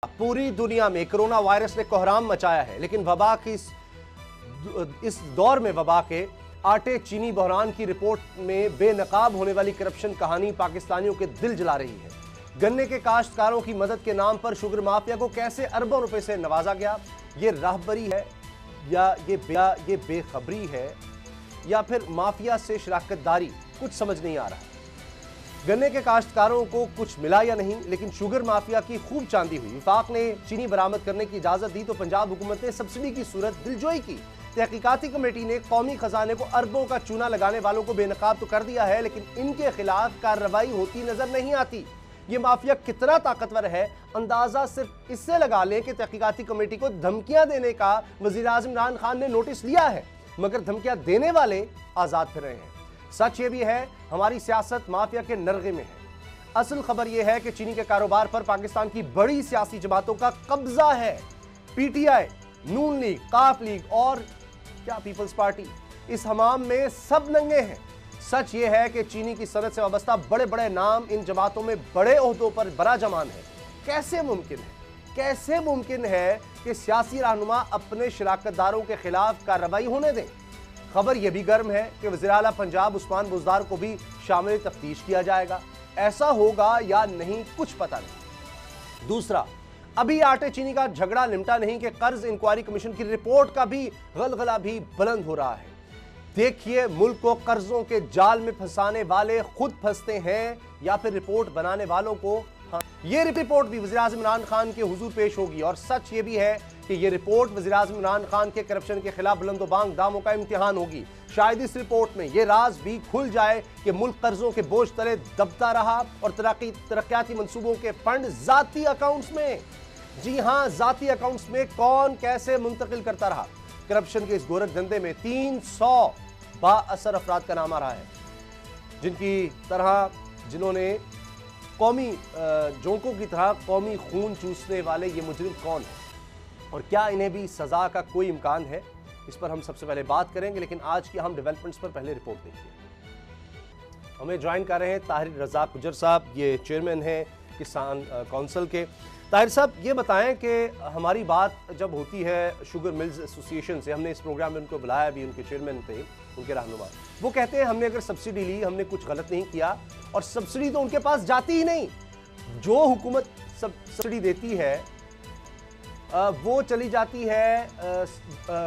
पूरी दुनिया में कोरोना वायरस ने कोहराम मचाया है, लेकिन वबा की इस दौर में वबा के आटे चीनी बहरान की रिपोर्ट में बेनकाब होने वाली करप्शन कहानी पाकिस्तानियों के दिल जला रही है। गन्ने के काश्तकारों की मदद के नाम पर शुगर माफिया को कैसे अरबों रुपए से नवाजा गया, ये राहबरी है या ये बेखबरी है या फिर माफिया से शराकतदारी, कुछ समझ नहीं आ रहा। गन्ने के काश्तकारों को कुछ मिला या नहीं, लेकिन शुगर माफिया की खूब चांदी हुई। विफाक ने चीनी बरामद करने की इजाजत दी तो पंजाब हुकूमत ने सब्सिडी की सूरत दिलजोई की। तहकीकाती कमेटी ने कौमी खजाने को अरबों का चूना लगाने वालों को बेनकाब तो कर दिया है, लेकिन इनके खिलाफ कार्रवाई होती नजर नहीं आती। ये माफिया कितना ताकतवर है, अंदाजा सिर्फ इससे लगा लें कि तहकीकाती कमेटी को धमकियां देने का वजीर आज़म इमरान खान ने नोटिस लिया है, मगर धमकियां देने वाले आजाद फिर रहे हैं। सच ये भी है, हमारी सियासत माफिया के नरगे में है। असल खबर यह है कि चीनी के कारोबार पर पाकिस्तान की बड़ी सियासी जमातों का कब्जा है। पीटीआई, नून लीग, काफ लीग और क्या पीपल्स पार्टी, इस हमाम में सब नंगे हैं। सच ये है कि चीनी की सनत से वाबस्ता बड़े बड़े नाम इन जमातों में बड़े ओहदों पर बराजमान है। कैसे मुमकिन है कि सियासी रहनुमा अपने शराकतदारों के खिलाफ कार्रवाई होने दें। खबर यह भी गर्म है कि वज़ीर आला पंजाब उस्मान बुज़दार को भी शामिल तफ्तीश किया जाएगा। ऐसा होगा या नहीं कुछ पता नहीं। दूसरा, अभी आटे चीनी का झगड़ा निपटा नहीं कि कर्ज इंक्वायरी कमीशन की रिपोर्ट का भी गलगला भी बुलंद हो रहा है। देखिए, मुल्क को कर्जों के जाल में फंसाने वाले खुद फंसते हैं या फिर रिपोर्ट बनाने वालों को। हाँ, ये रिपोर्ट भी वज़ीर आज़म इमरान खान के हुजूर पेश होगी और सच ये भी है कि ये रिपोर्ट वज़ीर आज़म इमरान खान के करप्शन के खिलाफ बुलंदोबांग दामों का इम्तिहान होगी। शायद इस रिपोर्ट में ये राज भी खुल जाए कि मुल्क कर्जों के बोझ तले दबता रहा और तरक्याती मंसूबों के फंड जाती अकाउंट्स में, जी हां, जाती अकाउंट्स में कौन कैसे मुंतकिल करता रहा। करप्शन के इस गोरख धंधे में 300 बाअसर अफराद का नाम आ रहा है, जिन्होंने कौमी जोंकों की तरह कौमी खून चूसने वाले ये मुजरिम कौन है और क्या इन्हें भी सजा का कोई इम्कान है, इस पर हम सबसे पहले बात करेंगे। लेकिन आज की हम डेवलपमेंट्स पर पहले रिपोर्ट देखिए। हमें ज्वाइन कर रहे हैं ताहिर रज़ाक गुजर साहब, ये चेयरमैन हैं किसान काउंसिल के। ताहिर साहब, ये बताएं कि हमारी बात जब होती है शुगर मिल्स एसोसिएशन से, हमने इस प्रोग्राम में उनको बुलाया भी, उनके चेयरमैन थे, उनके रहनुमा, वो कहते हैं हमने अगर सब्सिडी ली, हमने कुछ गलत नहीं किया और सब्सिडी तो उनके पास जाती ही नहीं। जो हुकूमत सब्सिडी देती है वो चली जाती है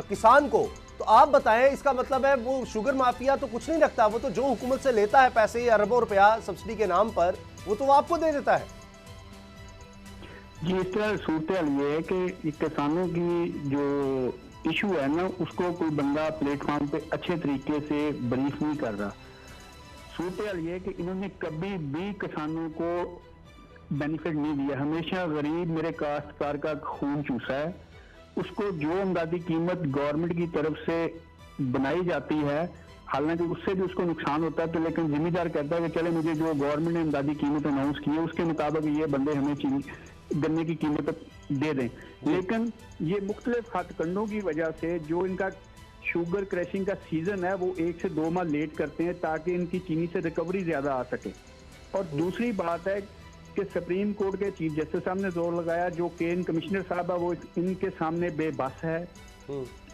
किसान को। तो आप बताएं, इसका मतलब है वो शुगर माफिया तो कुछ नहीं रखता, वो तो जो हुकूमत से लेता है पैसे अरबों रुपया सब्सिडी के नाम पर, वो तो आपको दे देता है। जी, इस तरह सूरत ये है कि किसानों की जो इशू है ना, उसको कोई बंदा प्लेटफॉर्म पे अच्छे तरीके से ब्रीफ नहीं कर रहा। सूरत ये है कि इन्होंने कभी भी किसानों को बेनिफिट नहीं दिया। हमेशा गरीब मेरे काश्तकार का खून चूसा है। उसको जो इमदादी कीमत गवर्नमेंट की तरफ से बनाई जाती है, हालांकि उससे भी उसको नुकसान होता है, तो लेकिन जिम्मेदार कहता है कि चले मुझे जो गवर्नमेंट ने इमदादी कीमत अनाउंस की है उसके मुताबिक ये बंदे हमें गन्ने की कीमत दे दें। लेकिन ये मुख्तलिफ हथकंडों की वजह से जो इनका शुगर क्रैशिंग का सीजन है वो 1 से 2 माह लेट करते हैं ताकि इनकी चीनी से रिकवरी ज्यादा आ सके। और दूसरी बात है कि सुप्रीम कोर्ट के चीफ जस्टिस साहब ने जोर लगाया, जो केन कमिश्नर साहब है वो इनके सामने बेबस है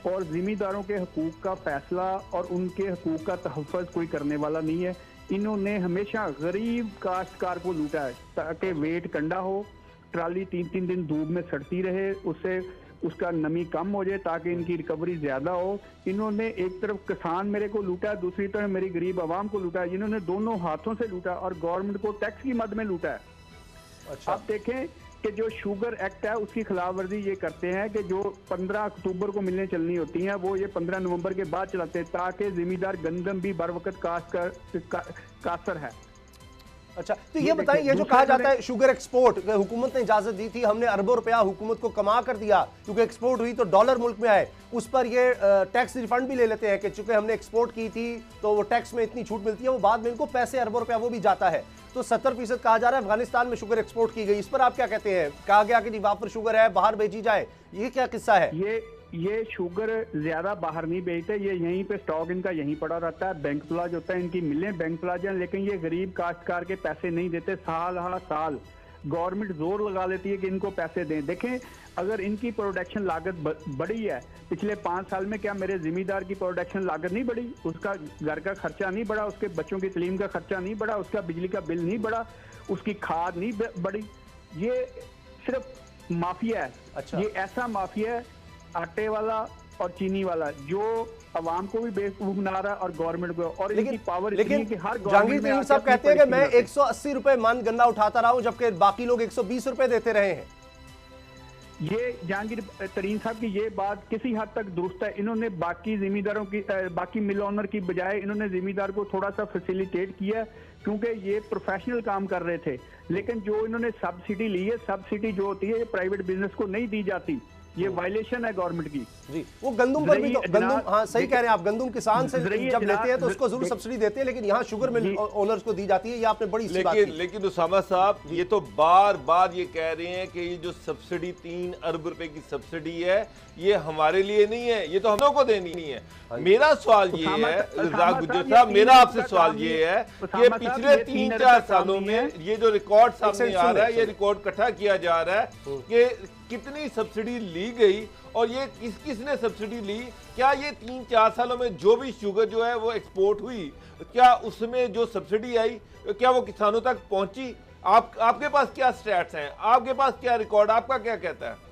और जिम्मेदारों के हकूक का फैसला और उनके हकूक का तहफ़्फ़ुज़ कोई करने वाला नहीं है। इन्होंने हमेशा गरीब काश्तकार को लूटा है ताकि वेट कंडा हो, ट्राली 3-3 दिन धूप में सड़ती रहे, उससे उसका नमी कम हो जाए ताकि इनकी रिकवरी ज्यादा हो। इन्होंने एक तरफ किसान मेरे को लूटा, दूसरी तरफ मेरी गरीब आवाम को लूटा। इन्होंने दोनों हाथों से लूटा और गवर्नमेंट को टैक्स की मद में लूटा है। अच्छा। आप देखें कि जो शुगर एक्ट है उसकी खिलाफ वर्जी ये करते हैं कि जो 15 अक्टूबर को मिलने चलनी होती हैं वो ये 15 नवंबर के बाद चलाते हैं ताकि जिम्मेदार गंदम भी बर वक्त कासर है। अच्छा, तो ये बताएं, ये जो कहा जाता है शुगर एक्सपोर्ट, हुकूमत ने इजाजत दी थी, हमने अरबों रुपया हुकूमत को कमा कर दिया क्योंकि एक्सपोर्ट हुई तो डॉलर मुल्क में आए, उस पर ये टैक्स रिफंड भी ले लेते हैं कि चूंकि हमने एक्सपोर्ट की थी तो वो टैक्स में इतनी छूट मिलती है, वो बाद में इनको पैसे अरबों रुपया वो भी जाता है। तो 70% कहा जा रहा है अफगानिस्तान में शुगर एक्सपोर्ट की गई, इस पर आप क्या कहते हैं? कहा गया कि वहां पर शुगर है, बाहर भेजी जाए, ये क्या किस्सा है? ये शुगर ज्यादा बाहर नहीं बेचते, ये यहीं पे स्टॉक इनका यहीं पड़ा रहता है। बैंक प्लाज होता है, इनकी मिलें बैंक प्लाज हैं, लेकिन ये गरीब काश्तकार के पैसे नहीं देते साल हर साल। गवर्नमेंट जोर लगा लेती है कि इनको पैसे दें। देखें, अगर इनकी प्रोडक्शन लागत बढ़ी है पिछले 5 साल में, क्या मेरे जिम्मेदार की प्रोडक्शन लागत नहीं बढ़ी? उसका घर का खर्चा नहीं बढ़ा, उसके बच्चों की तालीम का खर्चा नहीं बढ़ा, उसका बिजली का बिल नहीं बढ़ा, उसकी खाद नहीं बढ़ी? ये सिर्फ माफिया है। अच्छा। ये ऐसा माफिया है आटे वाला और चीनी वाला, जो अवाम को भी बेवकूफ बना रहा है और गवर्नमेंट को। और इनकी पावर इतनी है कि हर जहांगीर तरीन साहब कहते हैं कि मैं 180 रुपए मन गन्ना उठाता रहा हूं, जबकि बाकी लोग 120 रुपए देते रहे हैं। ये जहांगीर तरीन साहब की ये बात किसी हद तक दुरुस्त है। इन्होंने बाकी जिम्मेदारों की बाकी मिल ओनर की बजाय इन्होंने जिम्मेदार को थोड़ा सा फैसिलिटेट किया, क्योंकि ये प्रोफेशनल काम कर रहे थे। लेकिन जो इन्होंने सब्सिडी ली है, सब्सिडी जो होती है ये प्राइवेट बिजनेस को नहीं दी जाती, ये वायलेशन है गवर्नमेंट की। जी, वो गंदुम पर भी तो गंदुम, हाँ सही कह रहे हैं आप, गंदुम किसान से जब लेते हैं तो उसको जरूर सब्सिडी देते हैं, लेकिन यहाँ शुगर मिल ओनर्स को दी जाती है। ये आपने बड़ी सी बात की। लेकिन उसामा साहब ये तो बार बार ये कह रहे हैं कि ये जो सब्सिडी 3 अरब रुपए की सब्सिडी है ये हमारे लिए नहीं है, ये तो हम लोगों को देनी नहीं है। मेरा सवाल ये है रजाक गुज्जर साहब, मेरा आपसे सवाल ये है कि पिछले 3-4 सालों में ये जो रिकॉर्ड सामने आ रहा है, ये रिकॉर्ड इकट्ठा किया जा रहा है कि कितनी सब्सिडी ली गई और ये किसने सब्सिडी ली। क्या ये 3-4 सालों में जो भी शुगर जो है वो एक्सपोर्ट हुई, क्या उसमें जो सब्सिडी आई क्या वो किसानों तक पहुंची? आपके पास क्या स्टैट्स हैं, आपके पास क्या रिकॉर्ड, आपका क्या कहता है?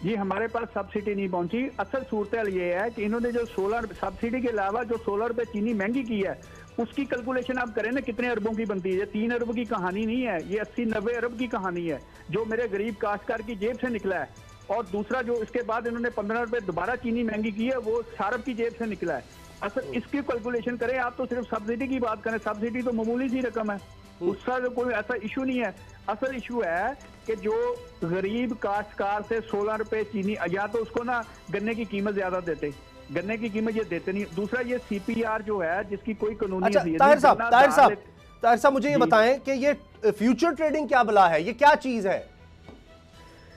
जी, हमारे पास सब्सिडी नहीं पहुंची। असल सूरत ये है कि इन्होंने जो 16 सब्सिडी के अलावा जो 16 रुपए चीनी महंगी की है, उसकी कैलकुलेशन आप करें ना कितने अरबों की बनती है। ये 3 अरब की कहानी नहीं है, ये 80-90 अरब की कहानी है, जो मेरे गरीब काश्तकार की जेब से निकला है। और दूसरा जो इसके बाद इन्होंने 15 रुपए दोबारा चीनी महंगी की है, वो सारब की जेब से निकला है। असल इसकी कैलकुलेशन करें आप, तो सिर्फ सब्सिडी की बात करें, सब्सिडी तो मामूली सी रकम है, उसका तो कोई ऐसा इशू नहीं है। असल इशू है कि जो गरीब काश्तकार से 16 रुपए चीनी, या तो उसको ना गन्ने की कीमत ज्यादा देते, गन्ने की कीमत ये देते नहीं। दूसरा ये सीपीआर जो है जिसकी कोई कानूनी अच्छा, ताहिर साहब मुझे ये बताएं कि ये फ्यूचर ट्रेडिंग क्या बला है, ये क्या चीज है?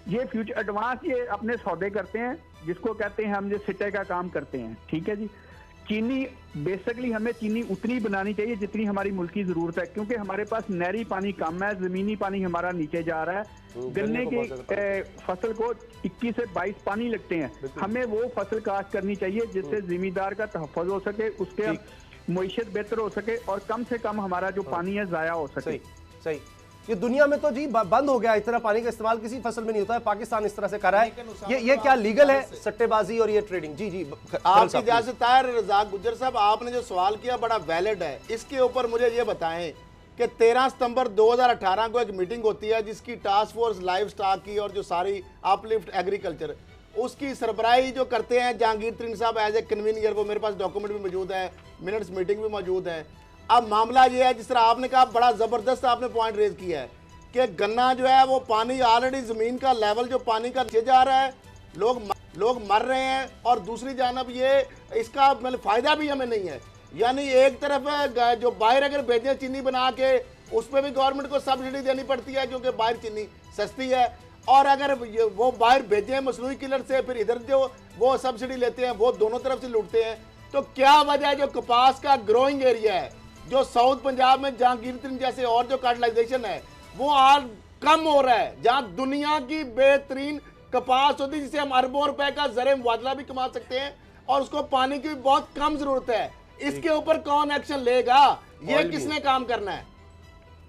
ये फ्यूचर एडवांस, ये अपने सौदे करते हैं जिसको कहते हैं हम जो सिटे का काम करते हैं, ठीक है जी। चीनी बेसिकली हमें चीनी उतनी बनानी चाहिए जितनी हमारी मुल्क की जरूरत है, क्योंकि हमारे पास नहरी पानी कम है, जमीनी पानी हमारा नीचे जा रहा है। गन्ने की फसल को 21 से 22 पानी लगते हैं, हमें वो फसल काश्त करनी चाहिए जिससे जिम्मेदार का तहफ़्फ़ुज़ हो सके, उसके मईशत बेहतर हो सके और कम से कम हमारा जो पानी है जाया हो सके। सही। ये दुनिया में तो जी बंद हो गया, इस तरह पानी का इस्तेमाल किसी फसल में नहीं होता है, पाकिस्तान इस तरह से कर रहा है। ये क्या लीगल है सट्टेबाजी और ये ट्रेडिंग? जी जी, आपकी इजाजत ताहिर रजाक गुज्जर साहब, आपने जो सवाल किया बड़ा वैलिड है। इसके ऊपर मुझे ये बताएं कि 13 सितंबर 2018 को एक मीटिंग होती है जिसकी टास्क फोर्स लाइव स्टॉक की और जो सारी अपलिफ्ट एग्रीकल्चर, उसकी सरबराही जो करते हैं जहांगीर तरीन साहब एज ए कन्वीनियर, वो मेरे पास डॉक्यूमेंट भी मौजूद है, मिनट्स मीटिंग भी मौजूद है। अब मामला ये है, जिस तरह आपने कहा, बड़ा ज़बरदस्त आपने पॉइंट रेज किया है कि गन्ना जो है वो पानी ऑलरेडी ज़मीन का लेवल जो पानी का नीचे जा रहा है, लोग मर रहे हैं, और दूसरी जानब ये इसका मतलब फ़ायदा भी हमें नहीं है। यानी एक तरफ है जो बाहर अगर भेजें चीनी बना के, उस पर भी गवर्नमेंट को सब्सिडी देनी पड़ती है क्योंकि बाहर चीनी सस्ती है, और अगर वो बाहर भेजें मसनूई किलर से, फिर इधर जो वो सब्सिडी लेते हैं, वो दोनों तरफ से लूटते हैं। तो क्या वजह है जो कपास का ग्रोइंग एरिया है, जो साउथ पंजाब में जहांगीर तरीन जैसे और जो कार्टिलाइजेशन है वो आज कम हो रहा है, जहां दुनिया की बेहतरीन कपास होती है जिसे हम अरबों रुपए का ज़र मुबादला भी कमा सकते हैं, और उसको पानी की बहुत कम जरूरत है। इसके ऊपर कौन एक्शन लेगा, ये किसने काम करना है?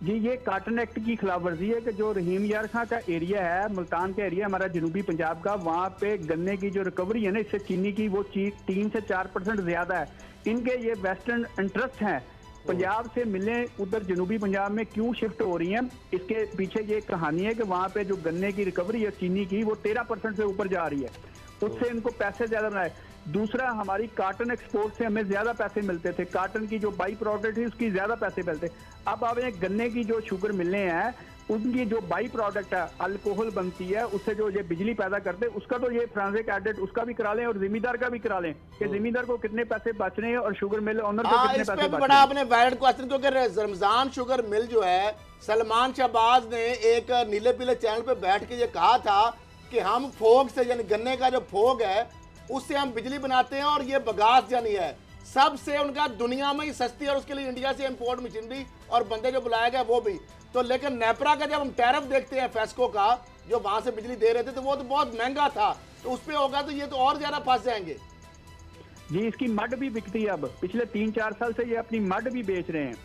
जी, ये कॉटन एक्ट की खिलाफ वर्जी है कि जो रहीम यार खां का एरिया है, मुल्तान का एरिया हमारा जनूबी पंजाब का, वहाँ पे गन्ने की जो रिकवरी है ना इससे चीनी की, वो 3 से 4% ज्यादा है। इनके ये वेस्टर्न इंटरेस्ट हैं, पंजाब से मिलें उधर जनूबी पंजाब में क्यों शिफ्ट हो रही हैं, इसके पीछे ये कहानी है कि वहाँ पे जो गन्ने की रिकवरी है चीनी की, वो 13% से ऊपर जा रही है, उससे इनको पैसे ज्यादा बनाए। दूसरा, हमारी कॉटन एक्सपोर्ट से हमें ज्यादा पैसे मिलते थे, कॉटन की जो बाई प्रोडक्ट थी उसकी ज्यादा पैसे मिलते। अब आप गन्ने की जो शुगर मिलने हैं, उनकी जो बाई प्रोडक्ट है, अल्कोहल बनती है, उससे जो ये बिजली पैदा करते हैं, उसका तो ये फ्रांसिक एडिट उसका भी करा लें और जिम्मेदार का भी करा लें कि जिम्मेदार को कितने पैसे बच रहे हैं और शुगर मिल ओनर को कितने पैसे बच रहे हैं। बड़ा आपने वैलिड क्वेश्चन, क्योंकि रमजान शुगर मिल जो है, सलमान शहबाज ने एक नीले पीले चैनल पे बैठ के ये कहा था कि हम फोग से, यानी गन्ने का जो फोग है उससे हम बिजली बनाते हैं, और ये बगास यानी है सबसे उनका दुनिया में ही सस्ती, और उसके लिए इंडिया से इंपोर्ट मशीनरी और बंदे जो बुलाया गया वो भी। तो लेकिन नेपरा का जब हम टैरिफ देखते हैं फेस्को का, जो वहां से बिजली दे रहे थे, तो वो तो बहुत महंगा था, तो उस पे होगा तो ये तो और ज्यादा फंस जाएंगे। जी, इसकी मड भी बिकती है अब, पिछले 3-4 साल से ये अपनी मड भी बेच रहे हैं।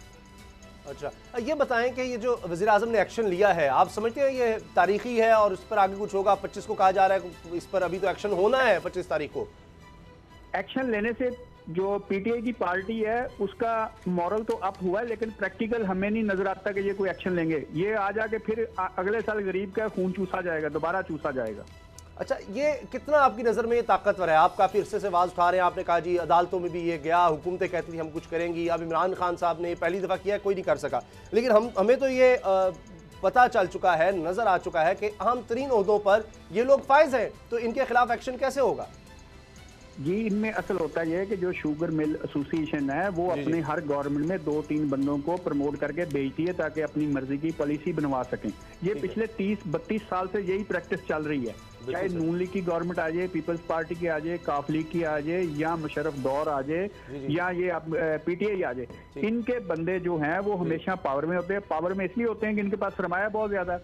अच्छा, ये बताएं कि ये जो वज़ीर आज़म ने एक्शन लिया है, आप समझते हैं ये तारीखी है और इस पर आगे कुछ होगा? 25 को कहा जा रहा है, इस पर अभी तो एक्शन होना है 25 तारीख को। एक्शन लेने से जो पीटीआई की पार्टी है उसका मॉरल तो अप हुआ है, लेकिन प्रैक्टिकल हमें नहीं नजर आता कि ये कोई एक्शन लेंगे। ये आ जाके फिर अगले साल गरीब का खून चूसा जाएगा, दोबारा चूसा जाएगा। अच्छा, ये कितना आपकी नज़र में ये ताकतवर है? आप काफ़ी अरसे से आवाज़ उठा रहे हैं, आपने कहा जी अदालतों में भी ये गया, हुकूमतें कहती थी हम कुछ करेंगी। अब इमरान खान साहब ने पहली दफ़ा किया, कोई नहीं कर सका, लेकिन हमें तो ये पता चल चुका है, नज़र आ चुका है कि अहम तरीन ओहदों पर ये लोग फाइज हैं, तो इनके खिलाफ एक्शन कैसे होगा? जी, इनमें असल होता यह है कि जो शुगर मिल एसोसिएशन है वो अपने हर गवर्नमेंट में 2-3 बंदों को प्रमोट करके भेजती है ताकि अपनी मर्जी की पॉलिसी बनवा सकें। ये पिछले 30-32 साल से यही प्रैक्टिस चल रही है, चाहे नून लीग की गवर्नमेंट आ जाए, पीपल्स पार्टी की आ जाए, काफ लीग की आ जाए, या मुशर्रफ दौर आ जाए, या ये पीटीआई आ जाए। इनके बंदे जो हैं वो हमेशा पावर में होते हैं। पावर में इसलिए होते हैं कि इनके पास सरमाया बहुत ज्यादा है,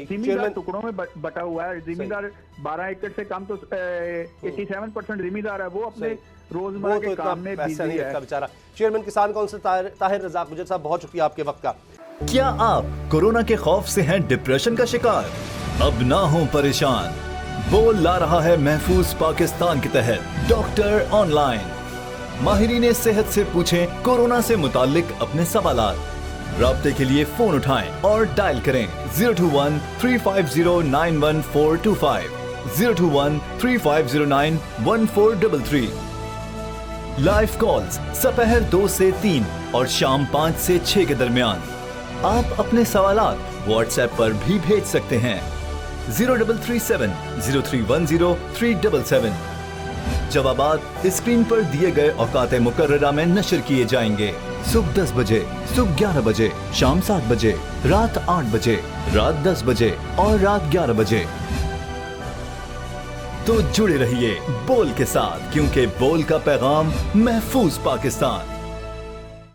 जिम्मेदार टुकड़ों में बटा हुआ है। जिम्मेदार 12 एकड़ से कम तो 87% जिम्मेदार है, वो अपने रोजमर्रा के काम में बिजी है बेचारा। चेयरमैन किसान काउंसिल ताहिर रज़ाक गुज्जर साहब, बहुत शुक्रिया आपके वक्त का। क्या आप कोरोना के खौफ से हैं डिप्रेशन का शिकार? अब ना हो परेशान, बोल ला रहा है महफूज पाकिस्तान के तहत डॉक्टर ऑनलाइन। माहिरीन सेहत से पूछें कोरोना से मुताल्लिक अपने सवालात। राब्ते के लिए फोन उठाएं और डायल करें 021-350-91425, 021-3509-1433। लाइव कॉल्स दोपहर 2 से 3 और शाम 5 से 6 के दरमियान। आप अपने सवालात व्हाट्सएप पर भी भेज सकते हैं 0337-0310-377। जवाबात स्क्रीन पर दिए गए औकाते मुकर्ररा में नशर किए जाएंगे। सुबह 10 बजे, सुबह 11 बजे, शाम 7 बजे, रात 8 बजे, रात 10 बजे और रात 11 बजे। तो जुड़े रहिए बोल के साथ, क्योंकि बोल का पैगाम महफूज पाकिस्तान।